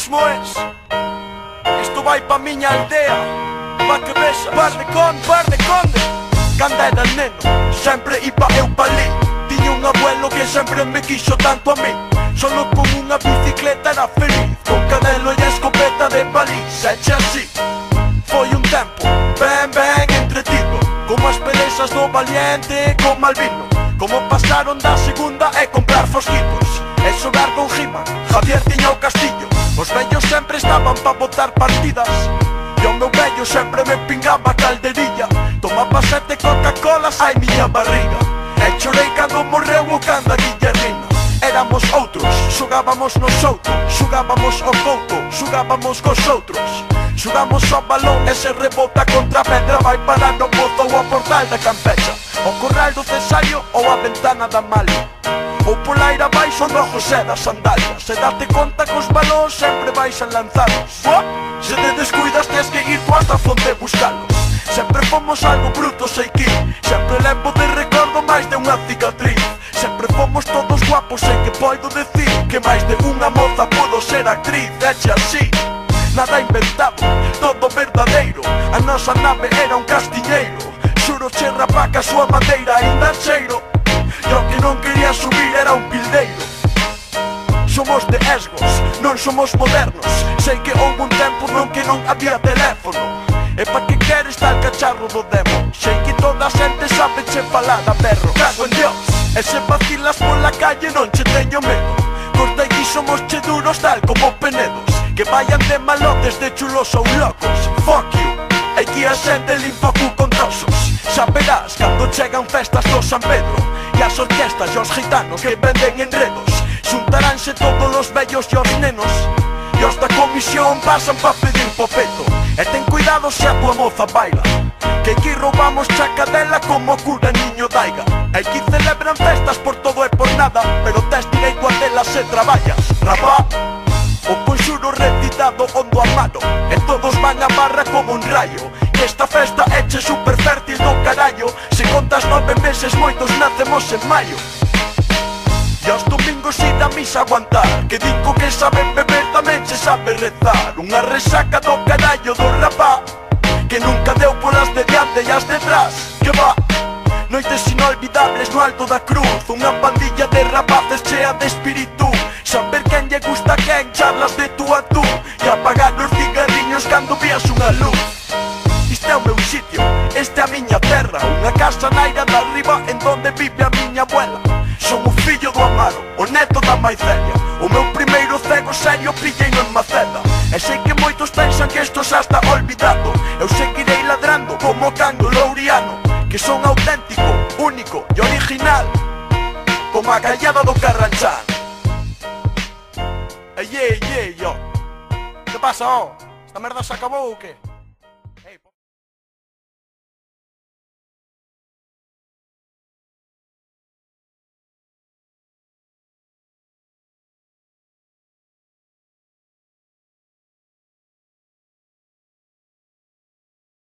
mismo es. Isto vai pa miña aldea, pa que vexas. Par de conde. Canda era neno, sempre iba eu pa ali. Tiña un abuelo que sempre me quixo tanto a mí. Solo con unha bicicleta era feliz, con cadelo e escopeta de balís. Eche así, foi un tempo ben entretido, como as pelexas do valiente con Malvino, como pasaron da segunda e comprar fosquitos e xogar con He-Man. Javier tiña o castillo, os vellos sempre estaban pa botar partidas, e o meu vello sempre me pingaba calderilla. Tomaba 7 Coca-Colas, ai miña barriga, e chorei cando morreu o can da Guillermina. Éramos outros, xogábamos nosotros, xogábamos o couto, xogábamos cos outros, xogamos ao balón e se rebota contra a pedra vai parar no pozo ou a portal da Campecha, o corral do Cesario ou a ventana da Malia, ou pola aire abaixo do José das Sandalias. Se date conta que os balóns sempre baixan lanzados. Se te descuidas tes que ir tú hasta fonte buscalos. Sempre fomos algo brutos e aquí, sempre levo de recordo máis de unha cicatriz. Sempre fomos todos guapos e que podo decir que máis de unha moza pudo ser actriz. Eche así, nada inventado, todo verdadeiro. A nosa nave era un castiñeiro, xuro che rapá que a súa madeira ainda cheiro. E o que non quería subir era un pildeiro. Somos de esgos, non somos modernos. Sei que houve un tempo non que non había teléfono. E pa que queres tal cacharro do demo? Sei que toda a xente sabe che falar a perro. Cago en Dios, e se vacilas pola calle non che teño medo. Corta aquí somos che duros tal como Penedos, que vayan de malotes, de chulos ou locos. Fuck you, aquí a xente limpa o cu con trozos. Xa verás cando chegan festas do San Pedro, e as orquestas e os gitanos que venden enredos. Xuntaránse todos os vellos e os nenos, e os da comisión pasan pa pedir po peto. E ten cuidado se a tua moza baila, que aquí roubamos chacadela como cura niño daiga. Aquí celebran festas por todo e por nada, pero tes direito a telas se traballas, rapá. O conxuro recitado hondo a mano, e todos van a barra como un rayo. Que esta festa eche super fértil do carallo. Se contas 9 meses moitos nacemos en maio. E aos domingos ir a misa aguantar, que dico que saben beber tamén se sabe rezar. Unha resaca do carallo do rapá, que nunca deu polas de diante e as detrás. Que va, noites inolvidables no alto da cruz, unha pandilla de rapaces chea de espíritu. Saber quen lle gusta a quen, charlas de tú a tú, e apagar os cigarriños cando vías unha luz. Isto é o meu sitio, esta é a miña terra, unha casa na ira de arriba en donde vive a miña abuela. Son o fillo do Amaro, o neto da Maicelia, o meu primeiro cego serio pilleino en Maceda. E sei que moitos pensan que isto xa está olvidado, eu seguirei ladrando como o cango louriano, que son auténtico, único e original, como a gallada do Carranchán. Yo. Que pasa, oh? Esta merda se acabou ou que?